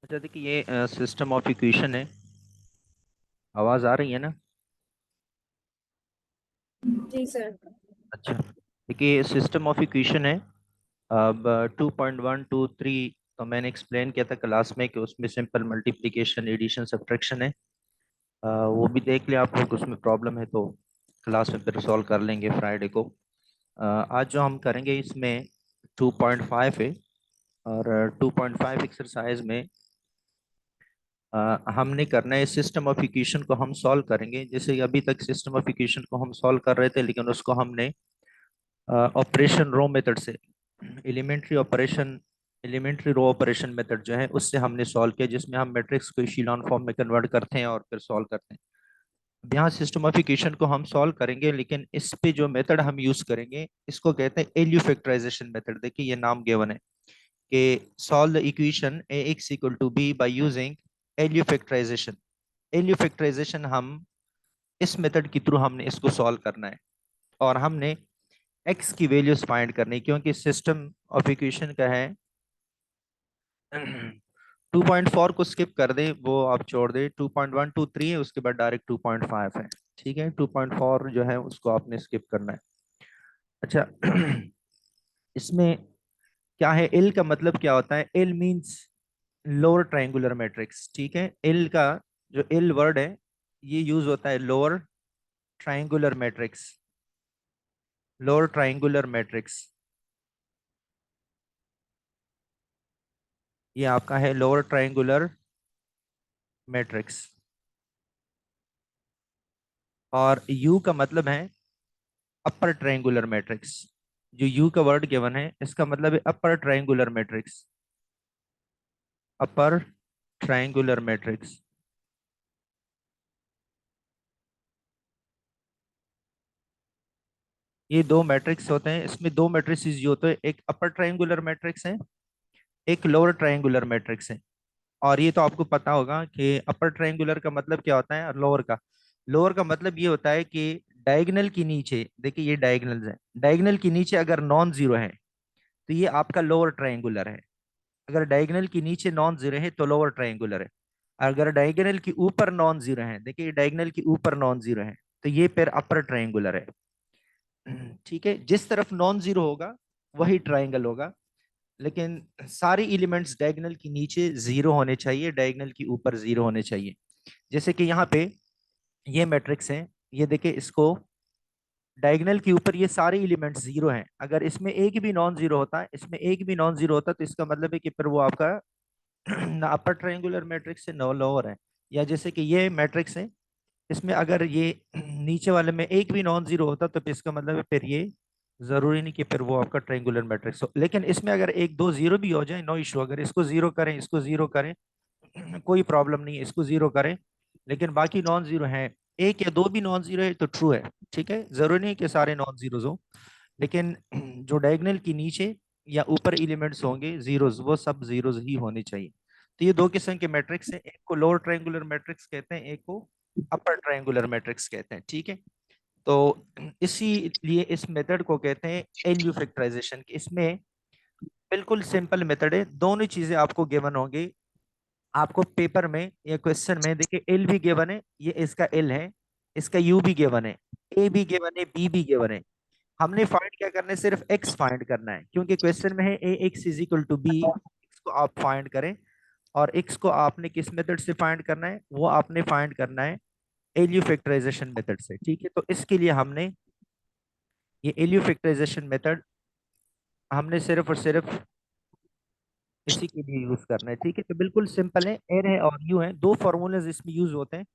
अच्छा देखिए ये सिस्टम ऑफ इक्वेशन है। आवाज आ रही है ना? जी सर। अच्छा, देखिए सिस्टम ऑफ इक्वेशन है। अब 2.123 तो मैंने एक्सप्लेन किया था क्लास में कि उसमें सिंपल मल्टीप्लिकेशन एडिशन सब्ट्रैक्शन है। वो भी देख लिया आप लोग, उसमें प्रॉब्लम है तो क्लास में फिर सॉल्व कर लेंगे फ्राइडे को। आज जो हम करेंगे इसमें 2.5 है। और 2.5 एक्सरसाइज में हमने करना है सिस्टम ऑफ इक्वेशन को हम सॉल्व करेंगे। जैसे अभी तक सिस्टम ऑफ इक्वेशन को हम सॉल्व कर रहे थे, लेकिन उसको हमने ऑपरेशन रो मेथड से, elementary operation, elementary row operation method जो है उससे हमने सॉल्व किया, जिसमें हम मैट्रिक्स को इशेलॉन फॉर्म में कन्वर्ट करते हैं और फिर सॉल्व करते हैं। अब यहाँ सिस्टम ऑफ इक्वेशन को हम सॉल्व करेंगे, लेकिन इस पे जो मेथड हम यूज करेंगे इसको कहते हैं एलयू फैक्टराइजेशन मेथड। देखिए ये नाम गिवन है कि solve the equation A X equal to B by using LU factorization. LU factorization हम इस मेथड के थ्रू हमने इसको सॉल्व करना है, और हमने एक्स की वैल्यूज फाइंड करनी है, क्योंकि सिस्टम ऑफ इक्वेशन का है। 2.4 को स्किप कर दे, वो आप छोड़ दे। 2.123 है, उसके बाद डायरेक्ट 2.5 है। ठीक है, 2.4 जो है उसको आपने स्किप करना है। अच्छा, इसमें क्या है, एल का मतलब क्या होता है? L means lower triangular matrix. ठीक है, एल का जो एल वर्ड है ये यूज होता है lower triangular matrix. Lower triangular matrix ये आपका है लोअर ट्रायंगुलर मैट्रिक्स। और यू का मतलब है अपर ट्रायंगुलर मैट्रिक्स। जो यू का वर्ड गिवन है इसका मतलब है upper triangular matrix. Upper triangular matrix. ये दो मैट्रिक्स होते हैं, इसमें दो मैट्रिक्स जो होते हैं, एक अपर ट्रायंगुलर मैट्रिक्स है, एक लोअर ट्रायंगुलर मैट्रिक्स है। और ये तो आपको पता होगा कि अपर ट्रायंगुलर का मतलब क्या होता है और लोअर का मतलब ये होता है कि डायगोनल के नीचे, देखिए ये डायगोनल्स है, डायगोनल के नीचे अगर नॉन जीरो है तो ये आपका लोअर ट्रायंगुलर है। अगर डायगोनल के नीचे नॉन जीरो है तो लोअर ट्रायंगुलर है। अगर डायगोनल के ऊपर नॉन जीरो है, देखिए डायगोनल के ऊपर नॉन जीरो है, तो ये फिर अपर ट्रायंगुलर है। ठीक है, जिस तरफ नॉन जीरो होगा वही ट्रायंगल होगा, लेकिन सारे एलिमेंट्स डायगोनल के नीचे जीरो होने चाहिए, डायगोनल के ऊपर जीरो होने चाहिए। जैसे कि यहाँ पे ये मैट्रिक्स है, ये देखिए इसको डायगोनल के ऊपर ये सारे एलिमेंट्स जीरो हैं। अगर इसमें एक भी नॉन जीरो होता है, इसमें एक भी नॉन जीरो होता, तो इसका मतलब है कि फिर वो आपका ना अपर ट्रायंगुलर मैट्रिक्स से नो लोअर है। या जैसे कि ये मैट्रिक्स है, इसमें अगर ये नीचे वाले में एक भी नॉन जीरो होता तो फिर इसका मतलब है फिर ये जरूरी नहीं कि फिर वो आपका ट्रायंगुलर मैट्रिक्स हो। लेकिन इसमें अगर एक दो जीरो भी हो जाए, नो इशू। अगर इसको जीरो करें, इसको जीरो करें, कोई प्रॉब्लम नहीं है, इसको जीरो करें, लेकिन बाकी नॉन जीरो है, एक या दो भी नॉन जीरो है तो ट्रू है। ठीक है, जरूरी नहीं कि सारे नॉन जीरोज हो, लेकिन जो डायगोनल के नीचे या ऊपर एलिमेंट्स होंगे जीरोज, वो सब जीरोज ही होने चाहिए। तो ये दो किस्म के मैट्रिक्स हैं, एक को लोअर ट्रायंगुलर मैट्रिक्स कहते हैं, एक को अपर ट्रायंगुलर मैट्रिक्स कहते हैं। ठीक है, तो इसीलिए इस मेथड को कहते हैं एलयू फैक्टराइजेशन। इसमें बिल्कुल सिंपल मेथड है, दोनों चीजें आपको गिवन होंगी। आपको पेपर में या क्वेश्चन में देखिए एल भी गिवन है, ये इसका एल है, इसका यू भी गिवन है, ए भी गिवन है, बी भी गिवन है। हमने फाइंड क्या करना है, सिर्फ एक्स फाइंड करना है, क्योंकि क्वेश्चन में है A X is equal to B. X को आप फाइंड करें, और एक्स को आपने किस मेथड से फाइंड करना है, वो आपने फाइंड करना है एलयू फैक्टराइजेशन मेथड से। ठीक है, तो इसके लिए हमने ये एलयू फैक्टराइजेशन मेथड हमने सिर्फ और सिर्फ इसी के लिए यूज करना है। ठीक है, तो बिल्कुल सिंपल है, एर है और यू है, दो फॉर्मूलेज इसमें यूज होते हैं।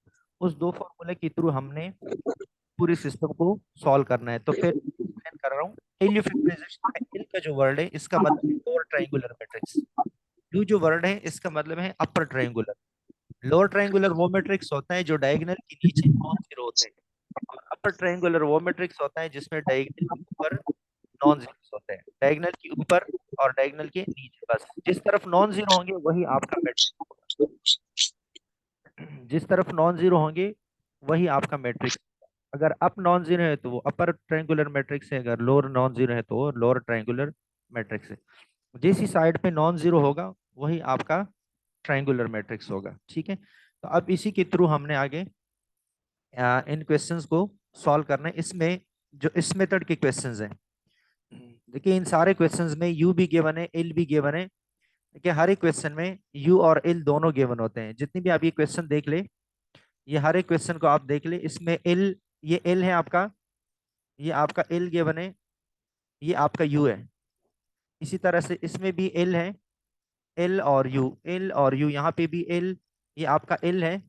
उस दो फॉर्मूले के थ्रू हमने पूरी सिस्टम को सॉल्व करना है। तो फिर एक्सप्लेन कर रहा हूँ। एल फैक्टराइजेशन में एल का जो वर्ड है इसका मतलब है लोअर ट्रायंगुलर मैट्रिक्स। यू जो वर्ड है इसका मतलब है अपर ट्रायंगुलर। लोअर ट्रायंगुलर वो मैट्रिक्स होता है जो डायगोनल के नीचे नॉन जीरो होते हैं, और अपर ट्रायंगुलर वो मैट्रिक्स होता है जिसमें डायगोनल के ऊपर नॉन जीरो होते हैं। डायगोनल के ऊपर और डायगोनल के नीचे, बस जिस तरफ नॉन जीरो होंगे वही आपका मैट्रिक्स होगा। जिस तरफ नॉन जीरो होंगे वही आपका मैट्रिक्स। अगर अप नॉन जीरो है तो वो अपर ट्रायंगुलर मैट्रिक्स है, अगर लोअर नॉन जीरो है तो वो लोअर ट्रायंगुलर मैट्रिक्स है। जिस ही साइड पे नॉन जीरो होगा वही आपका ट्रायंगुलर मैट्रिक्स होगा। ठीक है, तो अब इसी के थ्रू हमने आगे इन क्वेश्चंस को सॉल्व करना है। इसमें जो इस मेथड के क्वेश्चंस हैं, देखिए इन सारे क्वेश्चंस में यू भी गिवन है, एल भी गिवन है। देखिए हर एक क्वेश्चन में यू और एल दोनों गिवन होते हैं। जितनी भी आप ये क्वेश्चन देख ले, ये हर एक क्वेश्चन को आप देख ले, इसमें एल, ये एल है आपका, ये आपका एल गिवन है, ये आपका यू है। इसी तरह से इसमें भी एल है, एल और यू, एल और यू, यहाँ पे भी एल, ये आपका एल है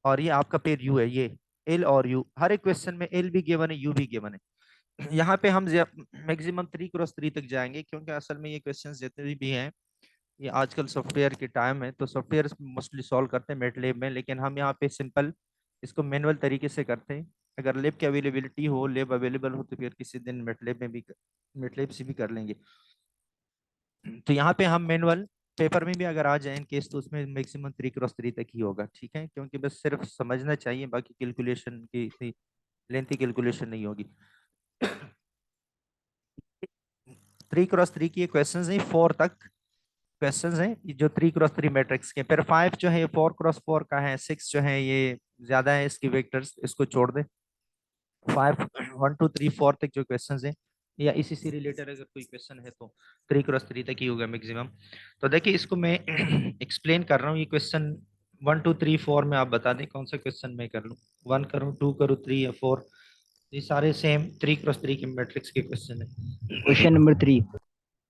और ये आपका पेयर यू है। ये एल और यू, हर एक क्वेश्चन में एल भी गिवन है, यू भी गिवन है। यहाँ पे हम मैक्सिमम 3x3 तक जाएंगे, क्योंकि असल में ये क्वेश्चंस जितने भी हैं, ये आजकल सॉफ्टवेयर के टाइम है, तो सॉफ्टवेयर मोस्टली सॉल्व करते हैं मैटलैब में, लेकिन हम यहाँ पे सिंपल इसको मैनुअल तरीके से करते हैं। अगर लैब की अवेलेबिलिटी हो, लैब अवेलेबल हो, तो फिर किसी दिन मैटलैब में भी, मैटलैब से भी कर लेंगे। तो यहाँ पे हम मैनुअल पेपर में भी अगर आ जाए इन केस, तो उसमें मैक्सिमम 3x3 तक ही होगा। ठीक है, क्योंकि बस सिर्फ समझना चाहिए, बाकी कैलकुलेशन की इतनी लेंथी कैलकुलेशन नहीं होगी। 3x3 की क्वेश्चन है, 4 तक क्वेश्चन हैं ये जो 3x3 मैट्रिक्स के। फिर 5 जो है ये 4x4 का है, 6 जो है ये ज्यादा है इसकी वेक्टर्स, इसको छोड़ दे। 5, 1 2 3 4 तक जो क्वेश्चंस हैं, या इसी से रिलेटेड अगर कोई क्वेश्चन है तो 3x3 तक ही होगा मैक्सिमम। तो देखिए इसको मैं एक्सप्लेन कर रहा हूँ। ये क्वेश्चन 1 2 3 4 में आप बता दें कौन सा क्वेश्चन मैं कर लूँ, 1 करूँ, 2 करूँ, 3 या 4। ये सारे सेम 3x3 के मैट्रिक्स के क्वेश्चन है। Question number 3।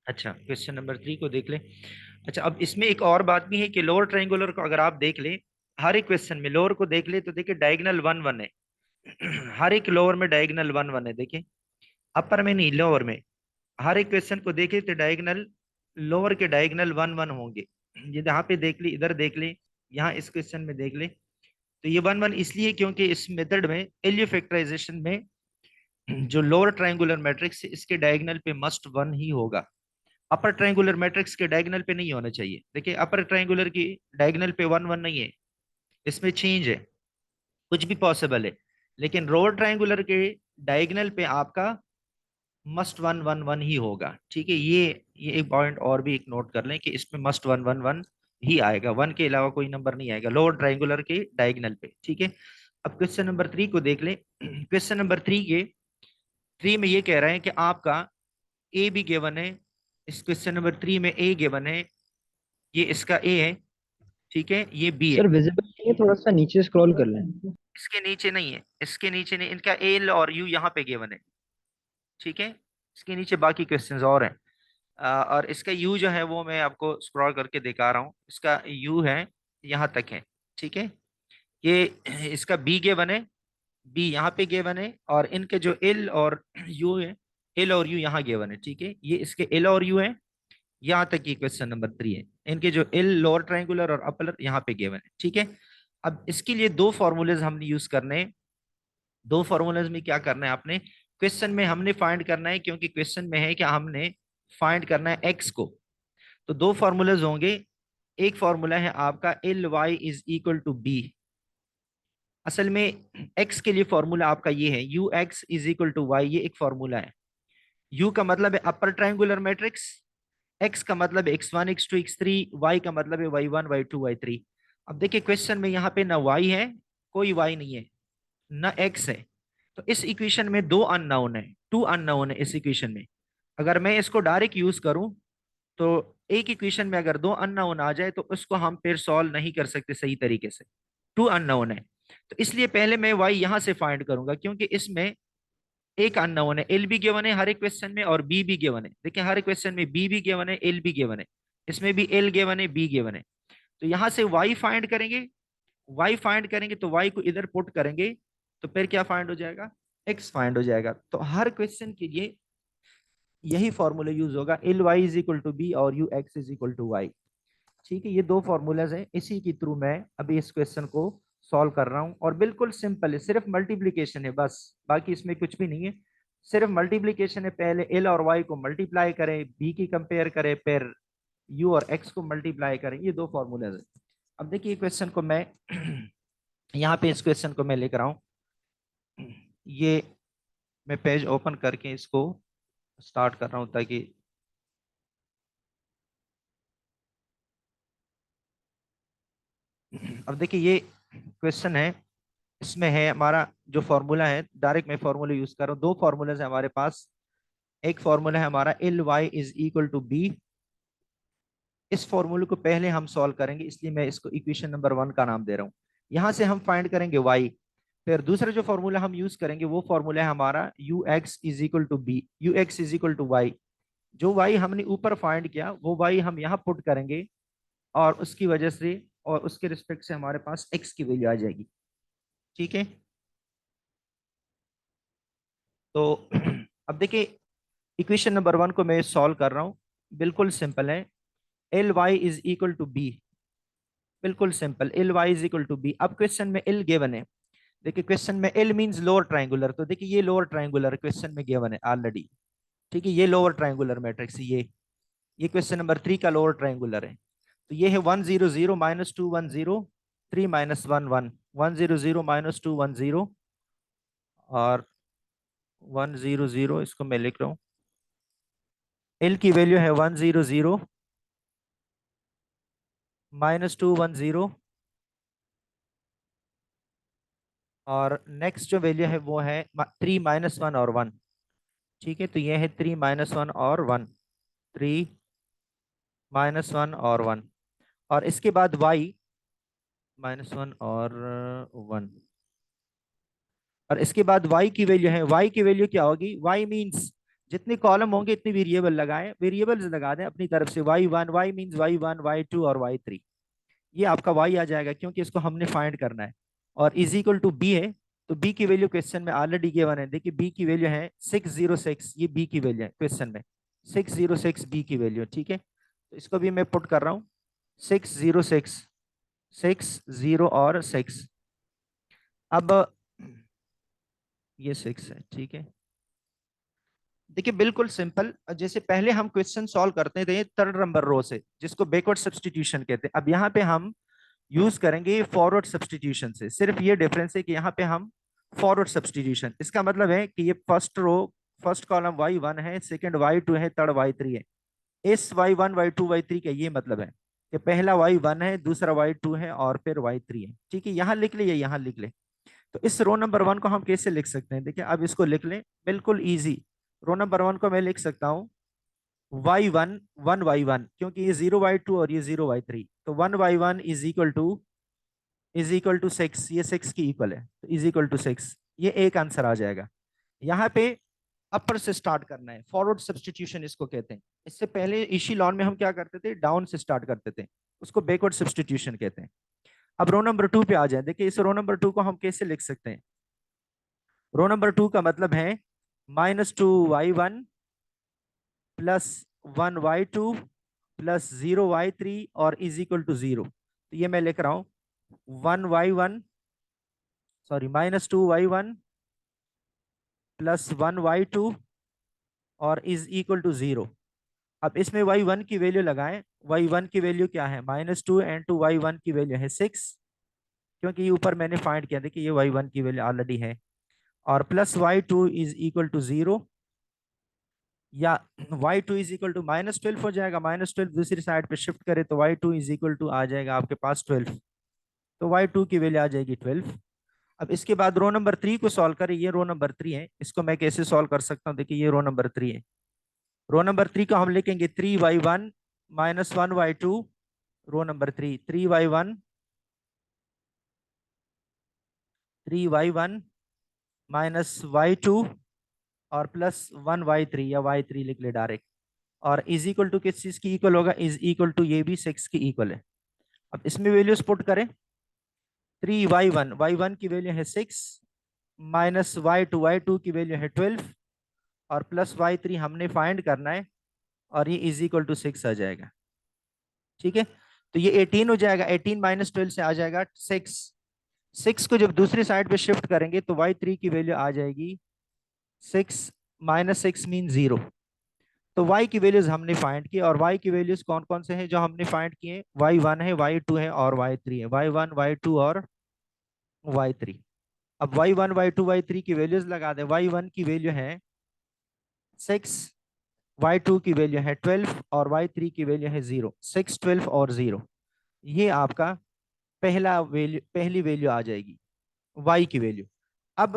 अच्छा, क्वेश्चन नंबर 3 को देख ले। अच्छा, अब इसमें एक और बात भी है कि लोअर ट्रायंगुलर को अगर आप देख ले, हर एक क्वेश्चन में लोअर को देख ले, तो देखिए डायगोनल 1 1 है। हर एक लोअर में डायगोनल 1 1 है। देखिए अपर में नहीं, लोअर में हर एक क्वेश्चन को देखे तो डायगोनल, लोअर के डायगोनल 1 1 होंगे। ये यहाँ पे देख ली, इधर देख ले, यहाँ इस क्वेश्चन में देख ले, तो ये 1 1 इसलिए क्योंकि इस मेथड में एलयू फैक्टराइजेशन में जो लोअर ट्रायंगुलर मैट्रिक्स है, इसके डायगोनल पे मस्ट 1 ही होगा। अपर ट्रायंगुलर मैट्रिक्स के डायगोनल पे नहीं होना चाहिए। देखिए अपर ट्रायंगुलर की डायगोनल पे 1 1 नहीं है, इसमें चेंज है, कुछ भी पॉसिबल है। लेकिन लोअर ट्रायंगुलर के डायगोनल पे आपका मस्ट 1 1 1 ही होगा। ठीक है, ये एक पॉइंट और भी एक नोट कर लें कि इसमें मस्ट 1 1 1 ही आएगा, 1 के अलावा कोई नंबर नहीं आएगा लोअर ट्रायंगुलर के डायगोनल पे। ठीक है, अब क्वेश्चन नंबर 3 को देख लें। क्वेश्चन नंबर 3 के 3 में ये कह रहे हैं कि आपका ए भी गिवन है। इस क्वेश्चन नंबर 3 में ए गिवन है, ये इसका ए है। ठीक है, ये बी है। सर विजिबल नहीं है, थोड़ा सा नीचे स्क्रॉल कर लें। इसके नीचे नहीं है, इसके नीचे नहीं, इनका एल और यू यहाँ पे गिवन है। ठीक है, इसके नीचे बाकी क्वेश्चंस और हैं। और इसका यू जो है वो मैं आपको स्क्रॉल करके दिखा रहा हूँ, इसका यू है, यहाँ तक है। ठीक है, ये इसका बी गिवन है, बी यहाँ पे गिवन है, और इनके जो एल और यू है, एल और यू यहाँ गिवन है। ठीक है, ये इसके एल और यू है, यहाँ तक की क्वेश्चन नंबर 3 है। इनके जो एल लोअर ट्रायंगुलर और अपर यहाँ पे गिवन है। ठीक है, अब इसके लिए दो फॉर्मूलेज हमने यूज करने हैं। दो फॉर्मूलेज में क्या करना है आपने, क्वेश्चन में हमने फाइंड करना है, क्योंकि क्वेश्चन में है कि हमने फाइंड करना है एक्स को। तो दो फॉर्मूलेज होंगे। एक फॉर्मूला है आपका L Y is equal to B. असल में एक्स के लिए फॉर्मूला आपका ये है, U X is equal to Y, ये एक फॉर्मूला है। यू का मतलब है अपर ट्रायंगुलर मैट्रिक्स, एक्स का मतलब x1 x2 x3, वाई का मतलब है y1 y2 y3। अब देखिए क्वेश्चन में यहाँ पे ना y है, कोई y नहीं है, ना x है। तो इस इक्वेशन में दो अननोन है, टू अननोन है इस इक्वेशन में। अगर मैं इसको डायरेक्ट यूज करूं, तो एक इक्वेशन में अगर दो अननोन आ जाए, तो उसको हम फिर सॉल्व नहीं कर सकते सही तरीके से, टू अननोन है। तो इसलिए पहले मैं y यहां से फाइंड करूंगा, क्योंकि इसमें एक अननोन है, एल भी गिवन है हर एक क्वेश्चन में, और बी भी गिवन है। देखिए हर एक क्वेश्चन में बी भी गिवन है, एल भी गिवन है, इसमें भी एल गिवन है, बी गिवन है। तो यहां से वाई फाइंड करेंगे, वाई फाइंड करेंगे तो वाई को इधर पुट करेंगे, तो फिर क्या फाइंड हो जाएगा, एक्स फाइंड हो जाएगा। तो हर क्वेश्चन के लिए यही फॉर्मूला यूज होगा, L Y is equal to B और U X is equal to Y. ठीक है, ये दो फॉर्मूलाज हैं, इसी के थ्रू मैं अभी इस क्वेश्चन को सॉल्व कर रहा हूं। और बिल्कुल सिंपल है, सिर्फ मल्टीप्लीकेशन है बस, बाकी इसमें कुछ भी नहीं है। सिर्फ मल्टीप्लीकेशन है, पहले एल और वाई को मल्टीप्लाई करें, बी की कंपेयर करें, फिर यू और एक्स को मल्टीप्लाई करें, ये दो फॉर्मूलाज है। अब देखिए क्वेश्चन को मैं यहाँ पे इस क्वेश्चन को मैं लेकर आऊं, ये मैं पेज ओपन करके इसको स्टार्ट कर रहा हूं, ताकि अब देखिए ये क्वेश्चन है, इसमें है हमारा जो फॉर्मूला है, डायरेक्ट मैं फॉर्मूला यूज कर रहा हूँ। दो फॉर्मूले है हमारे पास। एक फॉर्मूला है हमारा L Y is equal to B. इस फॉर्मूले को पहले हम सॉल्व करेंगे, इसलिए मैं इसको इक्वेशन नंबर 1 का नाम दे रहा हूँ। यहां से हम फाइंड करेंगे वाई। फिर दूसरा जो फॉर्मूला हम यूज करेंगे वो फॉर्मूला है हमारा U X is equal to B, U X is equal to Y. जो वाई हमने ऊपर फाइंड किया वो वाई हम यहाँ पुट करेंगे, और उसकी वजह से और उसके रिस्पेक्ट से हमारे पास एक्स की वैल्यू आ जाएगी। ठीक है। तो अब देखिए इक्वेशन नंबर 1 को मैं सॉल्व कर रहा हूँ। बिल्कुल सिंपल है। L Y is equal to B. बिल्कुल simple, L Y is equal to B. अब क्वेश्चन में एल गिवन है। देखिए क्वेश्चन में एल मींस लोअर ट्रायंगुलर, तो देखिए ये लोअर ट्रायंगुलर क्वेश्चन में गिवन है ऑलरेडी। ठीक है, ये लोअर ट्रायंगुलर मैट्रिक्स, ये क्वेश्चन नंबर 3 का लोअर ट्रायंगुलर है। तो ये है 1 0 0 -2 1 0 3 -1 1, 1 0 0 -2 1 0 और 1 0 0। इसको मैं लिख रहा हूँ, एल की वैल्यू है 1 0 0 -2 1 0, और नेक्स्ट जो वैल्यू है वो है 3 -1 और 1। ठीक है, तो ये है 3 -1 और 1, 3 -1 और 1, और इसके बाद y -1 और 1, और इसके बाद y की वैल्यू है, y की वैल्यू क्या होगी, y मींस जितने कॉलम होंगे इतने वेरिएबल लगाएं, वेरिएबल्स लगा दें अपनी तरफ से। y1, y means y1, y2 और y3। ये आपका y आ जाएगा क्योंकि इसको हमने फाइंड करना है। और इज इक्वल टू बी है, तो b की वैल्यू क्वेश्चन में ऑलरेडी गिवन है। देखिए b की वैल्यू है 606, ये b की वैल्यू है क्वेश्चन में, 606 b की वैल्यू। ठीक है, तो इसको भी मैं पुट कर रहा हूँ, 606, 6 0 और 6। अब ये 6 है। ठीक है, देखिए बिल्कुल सिंपल। जैसे पहले हम क्वेश्चन सॉल्व करते थे थर्ड नंबर रो से, जिसको बैकवर्ड सब्सटीट्यूशन कहते हैं, अब यहाँ पे हम यूज करेंगे फॉरवर्ड सब्सटीट्यूशन से। सिर्फ ये डिफरेंस है कि यहाँ पे हम फॉरवर्ड सब्सटीट्यूशन, इसका मतलब है कि ये first row, first column y1 है, सेकंड y2 है, थर्ड y3 है। इस y1 y2 y3 का ये मतलब है कि पहला y1 है, दूसरा y2 है और फिर y3 है। ठीक है, यहाँ लिख ले या यहाँ लिख ले। तो इस रो नंबर 1 को हम कैसे लिख सकते हैं, देखिए अब इसको लिख लें, बिल्कुल इजी। रो नंबर 1 को मैं लिख सकता हूँ y1 1y1, क्योंकि ये 0y2 और ये 0y3, तो 1y1 इज इक्वल टू 6, ये 6 की इक्वल है, तो इज इक्वल टू 6। ये एक आंसर आ जाएगा। यहाँ पे अपर से स्टार्ट करना है, फॉरवर्ड सब्सटीट्यूशन इसको कहते हैं। इससे पहले इसी लॉन में हम क्या करते थे, डाउन से स्टार्ट करते थे, उसको बैकवर्ड सब्सटीट्यूशन कहते हैं। अब रो नंबर 2 पे आ जाए। देखिए इस रो नंबर 2 को हम कैसे लिख सकते हैं, रो नंबर 2 का मतलब है -2y1 +1y2 +0y3 और इज इक्वल टू 0। तो ये मैं लिख रहा हूं 1y1, सॉरी -2y1 +1y2 और इज इक्वल टू 0। अब इसमें y1 की वैल्यू लगाएं। y1 की वैल्यू क्या है, -2, एंड टू y1 की वैल्यू है 6, क्योंकि ये ऊपर मैंने फाइंड किया। देखिए ये y1 की वैल्यू ऑलरेडी है, और +y2 इज इक्वल टू 0, या y2 इज इक्वल टू -12 हो जाएगा। -12 दूसरी साइड पे शिफ्ट करे तो y2 इज इक्वल टू आ जाएगा आपके पास 12, तो y2 की वैल्यू आ जाएगी 12। अब इसके बाद रो नंबर 3 को सॉल्व करें। ये रो नंबर 3 है, इसको मैं कैसे सॉल्व कर सकता हूँ, देखिए ये रो नंबर 3 है। रो नंबर 3 को हम लिखेंगे 3y1 -1y2, रो नंबर 3 3y1 -y2 और +1y3 या y3 लिख ले डायरेक्ट, और इज इक्वल टू किस चीज की इक्वल होगा, इज इक्वल टू ये भी 6 की इक्वल है। अब इसमें वैल्यूज पुट करें, 3y1, y1 की वैल्यू है 6, -y2, y2 की वैल्यू है 12, और +y3 हमने फाइंड करना है, और ये इज इक्वल टू 6 आ जाएगा। ठीक है, तो ये 18 हो जाएगा, 18 -12 से आ जाएगा 6। 6 को जब दूसरी साइड पे शिफ्ट करेंगे तो y3 की वैल्यू आ जाएगी 6, -6 मीन 0। तो y की वैल्यूज हमने फाइंड की, और y की वैल्यूज कौन कौन से हैं जो हमने फाइंड किए, y1 है, y2 है और y3 है, y1 y2 और y3। अब y1 y2 y3 की वैल्यूज लगा दे। y1 की वैल्यू है 6, y2 की वैल्यू है 12 और y3 की वैल्यू है 0, 6 12 और 0। ये आपका पहली वैल्यू आ जाएगी y की वैल्यू। अब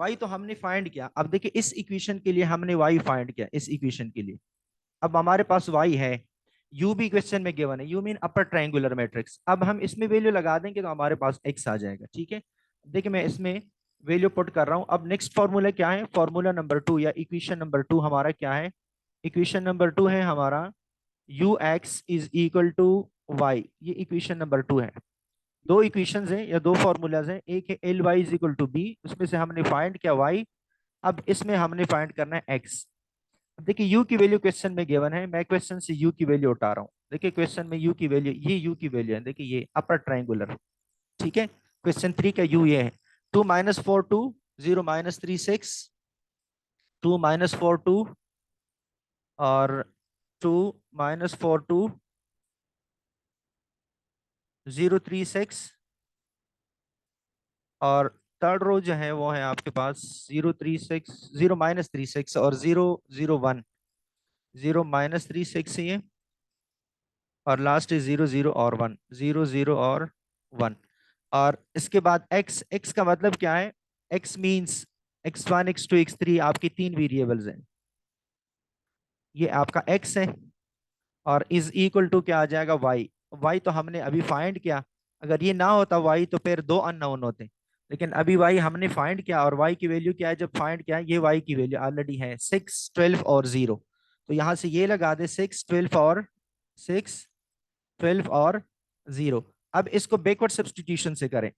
y तो हमने फाइंड किया। अब देखिए इस इक्वेशन के लिए हमने y फाइंड किया, इस इक्वेशन के लिए। अब हमारे पास y है, u भी क्वेश्चन में गिवन है, u mean upper triangular matrix. अब हम इसमें वैल्यू लगा देंगे तो हमारे पास x आ जाएगा। ठीक है, देखिए मैं इसमें वैल्यू पुट कर रहा हूं। अब नेक्स्ट फॉर्मूला क्या है, फॉर्मूला नंबर 2 या इक्वेशन नंबर 2 हमारा क्या है, इक्वेशन नंबर 2 है हमारा U X is equal to Y. ये इक्वेशन नंबर 2 है। दो इक्वेशंस हैं या दो फॉर्मूलाज हैं, एक है L Y is equal to B, उसमें से हमने फाइंड किया वाई। अब इसमें हमने फाइंड करना है एक्स। अब देखिए यू की वैल्यू क्वेश्चन में गिवन है, मैं क्वेश्चन से यू की वैल्यू उठा रहा हूँ। देखिए क्वेश्चन में यू की वैल्यू, ये यू की वैल्यू है, देखिए ये अपर ट्राइंगुलर। ठीक है, क्वेश्चन 3 का यू ये है 2 - 4 2 0 -3 6, 2 - 4 2 और 2 - 4 2 0 3 6। और थर्ड रो जो है वो है आपके पास 0 3 6, 0 - 3 6 और 0 0 1, 0 - 3 6 ये। और लास्ट है 0 0 और 1, 0 0 और 1। और इसके बाद x, x का मतलब क्या है, x means x1 x2 x3 आपकी तीन वेरिएबल्स हैं। ये आपका x है और इज इक्वल टू क्या आ जाएगा y। y तो हमने अभी फाइंड किया, अगर ये ना होता y तो फिर दो अननोन होते। लेकिन अभी y हमने फाइंड किया और y की वैल्यू क्या है, जब फाइंड किया ये y की वैल्यू ऑलरेडी है 6 12 और 0। तो यहां से ये लगा दे 6 12 और 0। अब इसको बैकवर्ड सब्सटीट्यूशन से करें,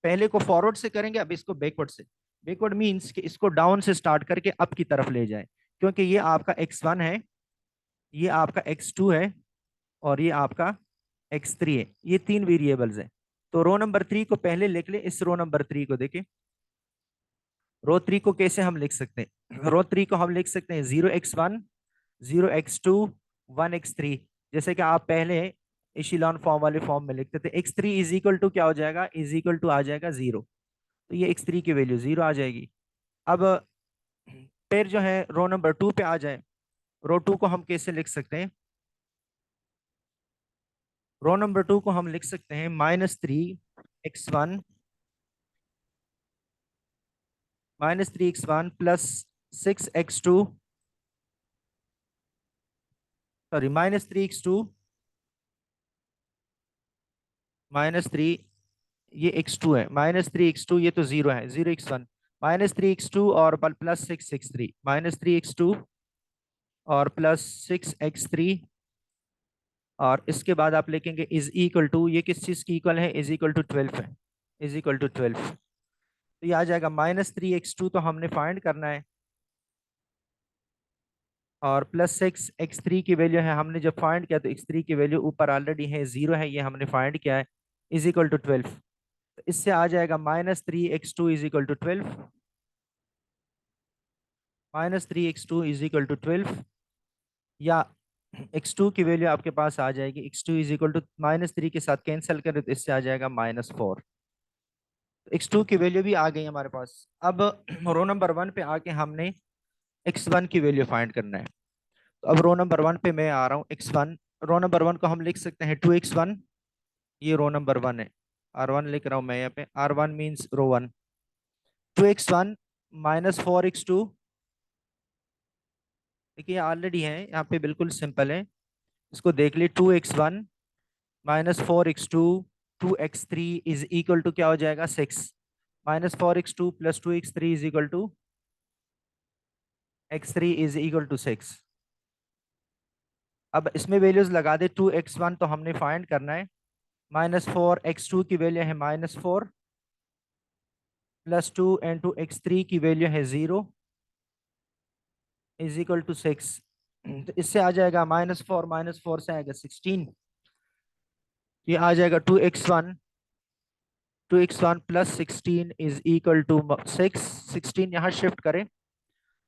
पहले को फॉरवर्ड से करेंगे, अब इसको बैकवर्ड से। बैकवर्ड मींस कि इसको डाउन से स्टार्ट करके अप की तरफ ले जाए, क्योंकि ये आपका x1 है, ये आपका x2 है और ये आपका x3 है। ये तीन वेरिएबल्स हैं। तो रो नंबर 3 को पहले लिख ले। इस रो नंबर 3 को देखें, रो 3 को कैसे हम लिख सकते हैं, रो 3 को हम लिख सकते हैं 0 x1 0 x2 1 x3। जैसे कि आप पहले इशिलॉन फॉर्म वाले फॉर्म में लिखते थे, x3 इज इक्वल टू क्या हो जाएगा, इज इक्वल टू आ जाएगा 0। तो ये x3 की वैल्यू 0 आ जाएगी। अब फिर जो है रो नंबर 2 पे आ जाए, रो 2 को हम कैसे लिख सकते हैं, रो नंबर 2 को हम लिख सकते हैं -3 x1 -3 x1 plus 6 x2, sorry -3 x2 -3, ये x2 है, -3 x2 ये तो 0 है, 0 x1 -3 x2 और प्लस 6 x3, -3 x2 और प्लस 6 x3। और इसके बाद आप लिखेंगे इज इक्वल टू, ये किस चीज की इक्वल है, इज इक्वल टू 12 है, इज इक्वल टू 12। तो ये आ जाएगा -3 x2 तो हमने फाइंड करना है, और प्लस 6 x3 की वैल्यू है, हमने जब फाइंड किया तो x3 की वैल्यू ऊपर ऑलरेडी है 0 है, ये हमने फाइंड किया है, इज इक्वल टू 12। तो इससे आ जाएगा -3 x2 is equal to 12, -3 x2 is equal to 12। या x2 की वैल्यू आपके पास आ जाएगी, x2 इज इक्वल टू -3 के साथ कैंसिल करें तो इससे आ जाएगा -4। x2 की वैल्यू भी आ गई हमारे पास। अब रो नंबर 1 पे आके हमने x1 की वैल्यू फाइंड करना है। तो अब रो नंबर 1 पे मैं आ रहा हूँ, x1, रो नंबर 1 को हम लिख सकते हैं 2 x1, ये रो नंबर 1 है, R1 लिख रहा हूँ मैं यहाँ पे, R1 मीन्स रो 1। 2 x1 -4 x2, देखिए ऑलरेडी है यहाँ पे, बिल्कुल सिंपल है, इसको देख लिए। 2 x1 -4 x2 2 x3 is equal to क्या हो जाएगा 6, -4 x2 plus 2 x3 is equal to x3 is equal to 6। अब इसमें वैल्यूज लगा दे, 2 x1 तो हमने फाइंड करना है, -4 x2 की वैल्यू है -4 प्लस 2 एंड 2 x3 की वैल्यू है 0 इज इक्वल टू 6। तो इससे आ जाएगा -4 से आएगा 16, ये आ जाएगा 2 x1 plus 16 is equal to 6। 16 यहाँ शिफ्ट करें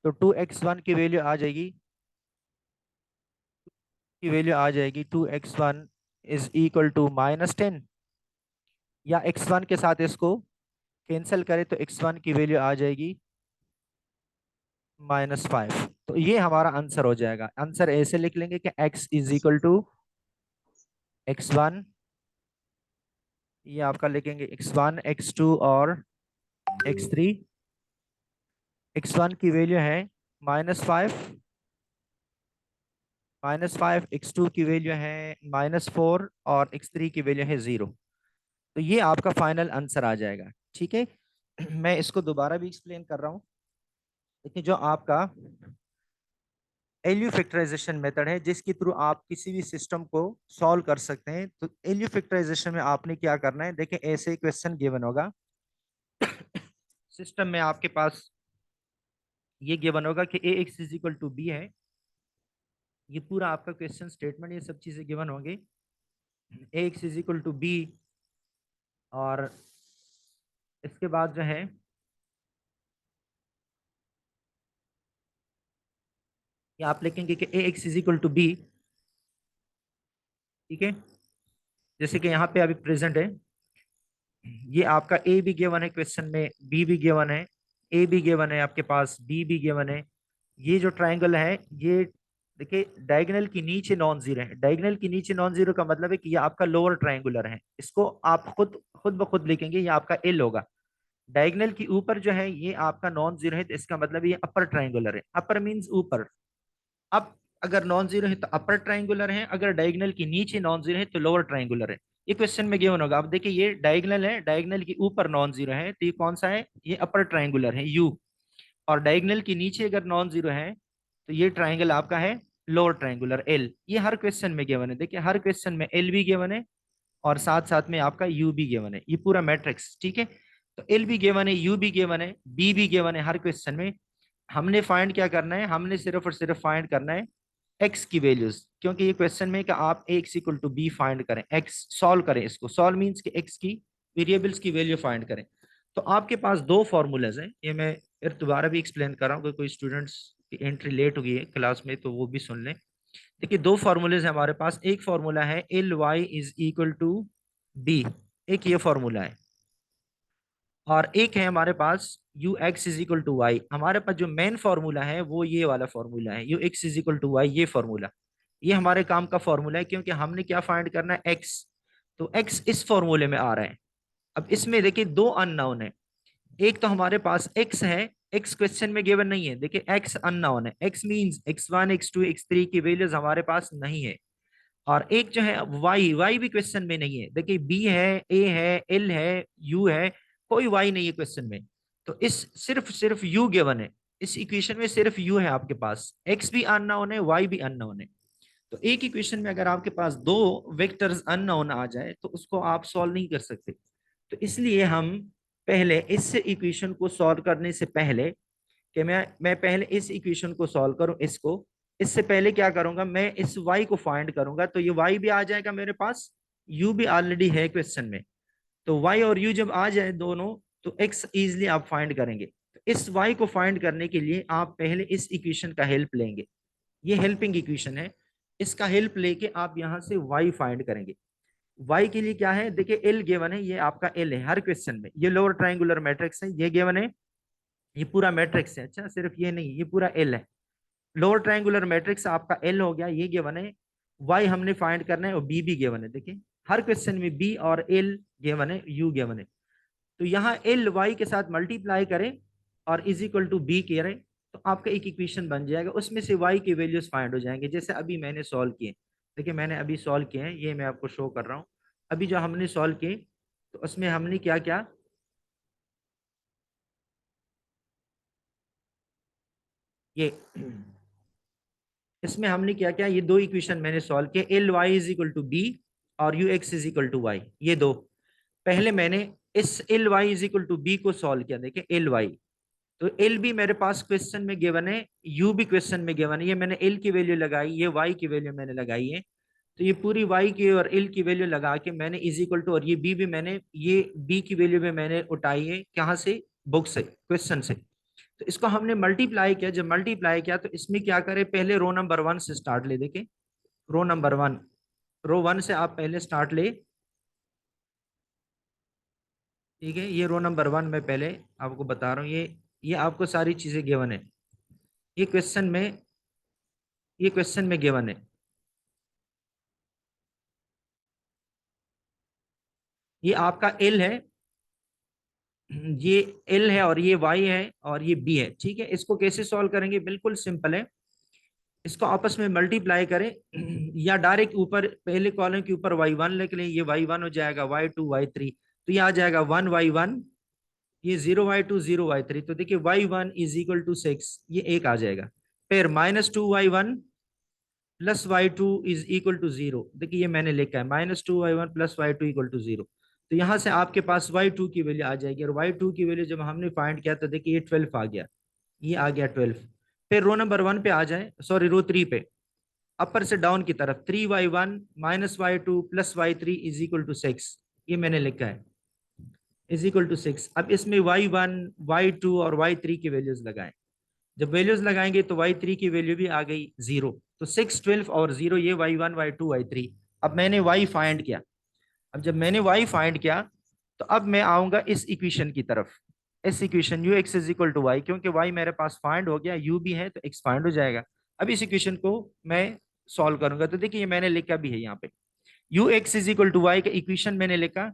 तो 2 x1 की वैल्यू आ जाएगी, की वैल्यू आ जाएगी 2 x1 इज इक्वल टू -10, या x1 के साथ इसको कैंसिल करें तो x1 की वैल्यू आ जाएगी -5। तो ये हमारा आंसर हो जाएगा। आंसर ऐसे लिख लेंगे कि x is equal to x1 ये आपका लिखेंगे x1 x2 और x3। x1 की वैल्यू है -5, -5, x2 की वैल्यू है -4 और x3 की वैल्यू है 0। तो ये आपका फाइनल आंसर आ जाएगा। ठीक है। मैं इसको दोबारा भी एक्सप्लेन कर रहा हूँ। देखिए, जो आपका एलयू फैक्टराइजेशन मेथड है जिसके थ्रू आप किसी भी सिस्टम को सॉल्व कर सकते हैं, तो एलयू फैक्टराइजेशन में आपने क्या करना है, देखिए ऐसे क्वेश्चन गिवन होगा। सिस्टम में आपके पास ये गिवन होगा कि A X is equal to B है। ये पूरा आपका क्वेश्चन स्टेटमेंट, ये सब चीजें गिवन होंगी। A X is equal to B, और इसके बाद जो है ये आप लिखेंगे कि A X is equal to B. ठीक है। जैसे कि यहाँ पे अभी प्रेजेंट है, ये आपका ए भी गिवन है क्वेश्चन में, बी भी गिवन है, ए भी गिवन है आपके पास, बी भी गिवन है। ये जो ट्रायंगल है, ये देखिए डायगोनल की नीचे नॉन जीरो है। डायगोनल की नीचे नॉन जीरो का मतलब है कि ये आपका लोअर ट्रायंगुलर है। इसको आप खुद खुद ब खुद लिखेंगे, ये आपका एल होगा। डायगोनल की ऊपर जो है ये आपका नॉन जीरो है, तो इसका मतलब ये अपर ट्रायंगुलर है। अपर मींस ऊपर। अब अगर नॉन जीरो है तो अपर ट्रायंगुलर है, अगर डायगोनल की नीचे नॉन जीरो है तो लोअर ट्रायंगुलर है। ये क्वेश्चन में गिवन होगा। अब देखिए ये डायगोनल है, डायगोनल के ऊपर नॉन जीरो है, तो ये कौन सा है, ये अपर ट्रायंगुलर है यू। और डायगोनल के नीचे अगर नॉन जीरो है तो ये ट्रायंगल आपका है लोअर ट्रायंगुलर एल। ये हर क्वेश्चन में गिवन है। देखिए हर क्वेश्चन में एल भी गिवन है और साथ साथ में आपका यू भी गिवन है, ये पूरा मैट्रिक्स। ठीक है। तो एल भी गिवन है, यू भी गिवन है, बी भी गिवन है हर क्वेश्चन में। हमने फाइंड क्या करना है, हमने सिर्फ और सिर्फ फाइंड करना है एक्स की वैल्यूज, क्योंकि ये क्वेश्चन में कि आप X equal to B find करें, एक्स सॉल्व करें। इसको सॉल्व मीन्स कि एक्स की वेरिएबल्स की वैल्यू फाइंड करें। तो आपके पास दो फॉर्मूलाज हैं, ये मैं फिर दोबारा भी एक्सप्लेन कर रहा हूँ, कोई स्टूडेंट्स की एंट्री लेट हो गई है क्लास में तो वो भी सुन लें। देखिए दो फॉर्मूलेज हैं हमारे पास। एक फॉर्मूला है L Y is equal to B, एक ये फॉर्मूला है। और एक है हमारे पास U X is equal to Y. हमारे पास जो मेन फॉर्मूला है वो ये वाला फॉर्मूला है, U X is equal to Y, ये फॉर्मूला। ये हमारे काम का फॉर्मूला है, क्योंकि हमने क्या फाइंड करना है, एक्स। तो एक्स इस फॉर्मूले में आ रहा है। अब इसमें देखिए दो अननोन है। एक तो हमारे पास एक्स है, एक्स क्वेश्चन में गिवन नहीं है। देखिए एक्स अननोन है, x means x1 x2 x3 की वैल्यूज हमारे पास नहीं है। और एक जो है वाई, वाई भी क्वेश्चन में नहीं है। देखिए बी है, ए है, एल है, यू है, कोई वाई नहीं है क्वेश्चन में। तो इस सिर्फ सिर्फ यू गिवन है। इस इक्वेशन में सिर्फ यू है आपके पास, एक्स भी अननोन है, वाई भी अननोन है। तो एक इक्वेशन में अगर आपके पास दो वेक्टर्स अननोन आ जाए तो उसको आप सॉल्व नहीं कर सकते। तो इसलिए हम पहले इस इक्वेशन को सॉल्व करने से पहले, कि मैं पहले इस इक्वेशन को सॉल्व करूं इसको, इससे पहले क्या करूंगा, मैं इस y को फाइंड करूंगा। तो ये y भी आ जाएगा मेरे पास, u भी ऑलरेडी है क्वेश्चन में। तो y और u जब आ जाए दोनों, तो x इजिली आप फाइंड करेंगे। तो इस y को फाइंड करने के लिए आप पहले इस इक्वेशन का हेल्प लेंगे। ये हेल्पिंग इक्वेशन है, इसका हेल्प लेके आप यहां से y फाइंड करेंगे। y के लिए क्या है, देखिए l गिवन है, ये आपका l है हर क्वेश्चन में। ये लोअर ट्रायंगुलर मैट्रिक्स है, ये गिवन है, ये पूरा मैट्रिक्स है। अच्छा सिर्फ ये नहीं, ये पूरा एल है। लोअर ट्रायंगुलर मैट्रिक्स आपका एल हो गया, ये गिवन है। वाई हमने फाइंड करना है और बी भी गिवन है। देखिए हर क्वेश्चन में बी और एल गिवन है, यू गिवन है। तो यहाँ एल वाई के साथ मल्टीप्लाई करें और इज इक्वल टू बी करें, तो आपका एक इक्वेशन बन जाएगा। उसमें से वाई के वैल्यूज फाइंड हो जाएंगे, जैसे अभी मैंने सॉल्व किए। देखिए मैंने अभी सॉल्व किए हैं, ये मैं आपको शो कर रहा हूँ। अभी जो हमने सॉल्व किए, तो उसमें हमने क्या क्या, ये इसमें हमने क्या क्या, ये दो इक्वेशन मैंने सॉल्व किए, L Y is equal to B और U X is equal to Y, ये दो। पहले मैंने इस L Y is equal to B को सॉल्व किया। देखिए एल वाई, तो एल भी मेरे पास क्वेश्चन में गिवन है, यू भी क्वेश्चन में गिवन है। ये मैंने एल की वैल्यू लगाई, ये वाई की वैल्यू मैंने लगाई है। तो ये पूरी वाई की और एल की वैल्यू लगा के मैंने इज इक्वल टू, और ये बी भी मैंने, ये बी की वैल्यू भी मैंने उठाई है कहाँ से, बुक से, क्वेश्चन से। तो इसको हमने मल्टीप्लाई किया। जब मल्टीप्लाई किया तो इसमें क्या करें, पहले रो नंबर वन से स्टार्ट ले। देखे रो नंबर वन, रो वन से आप पहले स्टार्ट ले। ठीक है, ये रो नंबर वन में पहले आपको बता रहा हूँ, ये आपको सारी चीजें गिवन है। ये क्वेश्चन में, ये क्वेश्चन में गिवन है। ये आपका एल है, ये एल है और ये वाई है और ये बी है, ठीक है। इसको कैसे सॉल्व करेंगे, बिल्कुल सिंपल है। इसको आपस में मल्टीप्लाई करें या डायरेक्ट ऊपर पहले कॉलम के ऊपर वाई वन लिख लें, ये वाई वन हो जाएगा, वाई टू वाई थ्री, तो ये आ जाएगा वन वाई वन, ये zero Y two zero Y three, तो देखिए Y one is equal to six, ये एक आ जाएगा। फिर minus two Y one plus Y two is equal to zero, देखिए ये मैंने लिखा है minus two Y one plus Y two equal to zero. तो यहाँ से आपके पास वाई टू की वैल्यू आ जाएगी, और वाई टू की वैल्यू जब हमने फाइंड किया तो देखिए ये 12 आ गया, ये आ गया 12। फिर रो नंबर वन पे आ जाए, सॉरी रो थ्री पे, अपर से डाउन की तरफ, three Y one minus Y two plus Y three is equal to six, ये मैंने लिखा है, इज इक्वल टू सिक्स। अब इसमें वाई वन वाई टू और वाई थ्री की वैल्यूज लगाएं, जब वैल्यूज लगाएंगे तो वाई थ्री की वैल्यू भी आ गई जीरो, तो सिक्स ट्वेल्व और जीरो, ये Y one Y two Y three. अब मैंने वाई फाइंड किया, अब जब मैंने वाई फाइंड किया तो अब मैं आऊंगा इस इक्वेशन की तरफ, इस equation U X is equal to Y, क्योंकि वाई मेरे पास फाइंड हो गया, यू भी है तो एक्स फाइंड हो जाएगा। अब इस इक्वेशन को मैं सॉल्व करूंगा, तो देखिए ये मैंने लिखा भी है यहाँ पे, U X is equal to Y का इक्वेशन मैंने लिखा,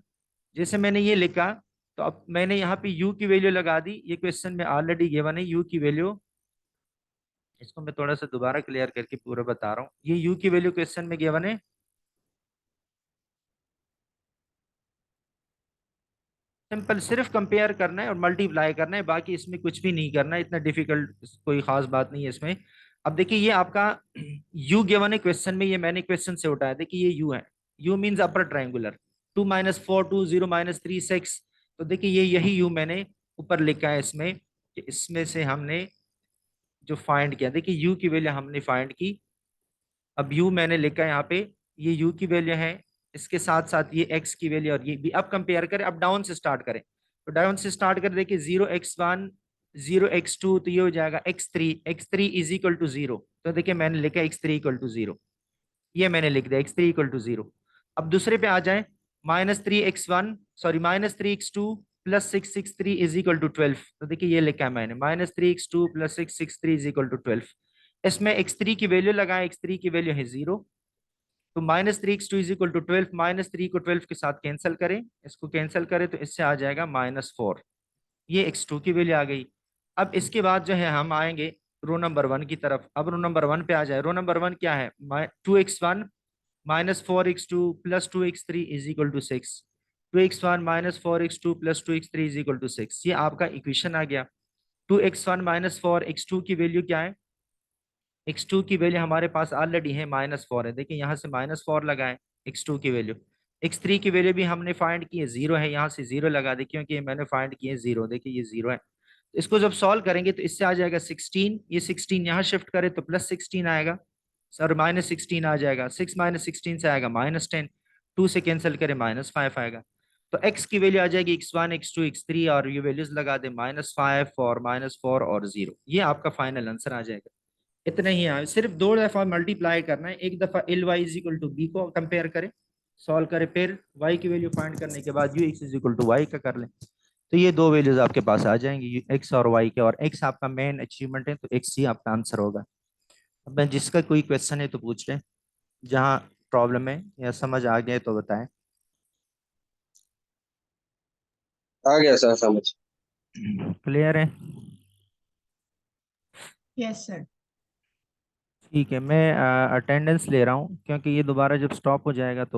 जैसे मैंने ये लिखा, तो अब मैंने यहाँ पे u की वैल्यू लगा दी, ये क्वेश्चन में ऑलरेडी गिवन है u की वैल्यू, इसको मैं थोड़ा सा दोबारा क्लियर करके पूरा बता रहा हूँ, ये u की वैल्यू क्वेश्चन में गिवन है। सिंपल सिर्फ कंपेयर करना है और मल्टीप्लाई करना है, बाकी इसमें कुछ भी नहीं करना है, इतना डिफिकल्ट कोई खास बात नहीं है इसमें। अब देखिए ये आपका u गिवन है क्वेश्चन में, ये मैंने क्वेश्चन से उठाया, देखिए ये u है, u means upper triangular, two minus four two zero minus three six, तो देखिए ये यही u मैंने ऊपर लिखा है इसमें, कि इसमें से हमने जो फाइंड किया, देखिए u की वैल्यू हमने फाइंड की। अब u मैंने लिखा है यहाँ पे, ये u की वैल्यू है, इसके साथ साथ ये x की वैल्यू और ये भी। अब कंपेयर करें, अब डाउन से स्टार्ट करें, तो डाउन से स्टार्ट कर देखिए zero X one zero X two, तो ये हो जाएगा X three is equal to zero, तो देखिए मैंने लिखा X three equal to zero, ये मैंने लिख दिया X three equal to zero. अब दूसरे पे आ जाए, minus three X one sorry minus three X two plus six six three is equal to twelve, तो देखिए ये लिखा है मैंने minus three X two plus six six three is equal to twelve. इसमें एक्स थ्री की value लगाएं, X three की वैल्यू है जीरो, तो minus three X two is equal to twelve, minus three को ट्वेल्व के साथ कैंसिल करें, इसको कैंसिल करें तो इससे आ जाएगा माइनस फोर, ये एक्स टू की वैल्यू आ गई। अब इसके बाद जो है हम आएंगे रो नंबर वन की तरफ, अब रो नंबर वन पे आ जाए, रो नंबर वन क्या है, two X one minus four X two plus two X three is equal to six, two X one minus four X two plus two X three is equal to six, ये आपका equation आ गया। Two X one minus four X two की value क्या है, X two की value हमारे पास ऑलरेडी है माइनस फोर है, देखिए यहाँ से माइनस फोर लगाए एक्स टू की वैल्यू। एक्स थ्री की वैल्यू भी हमने फाइंड की है, जीरो है, यहाँ से जीरो लगा दे क्योंकि ये मैंने फाइंड किए जीरो, देखिए ये जीरो है। तो इसको जब सॉल्व करेंगे तो इससे आ जाएगा सिक्सटीन, ये सिक्सटीन यहाँ शिफ्ट करे तो प्लस सिक्सटीन आएगा, सर माइनस सिक्सटीन आ जाएगा, सिक्स माइनस सिक्सटीन से आएगा माइनस टेन, टू से कैंसिल करे माइनस फाइव आएगा। तो एक्स की वैल्यू आ जाएगी X one X two X three, और ये वैल्यूज लगा दे माइनस फाइव और माइनस फोर और जीरो, ये आपका फाइनल आंसर आ जाएगा। इतना ही है, सिर्फ दो दफा मल्टीप्लाई करना है, एक दफा L Y is equal to B को कंपेयर करें, सॉल्व करें, फिर वाई की वैल्यू फाइंड करने के बाद U X is equal to Y का कर लें, तो ये दो वैल्यूज आपके पास आ जाएंगी एक्स और वाई के, और एक्स आपका मेन अचीवमेंट है तो एक्स ही आपका आंसर होगा। अब मैं जिसका कोई क्वेश्चन है तो पूछ लें, जहाँ प्रॉब्लम है या समझ आ गया है तो बताएं। आ गया सर समझ। क्लियर है? Yes sir. ठीक है, मैं अटेंडेंस ले रहा हूँ, क्योंकि ये दोबारा जब स्टॉप हो जाएगा तो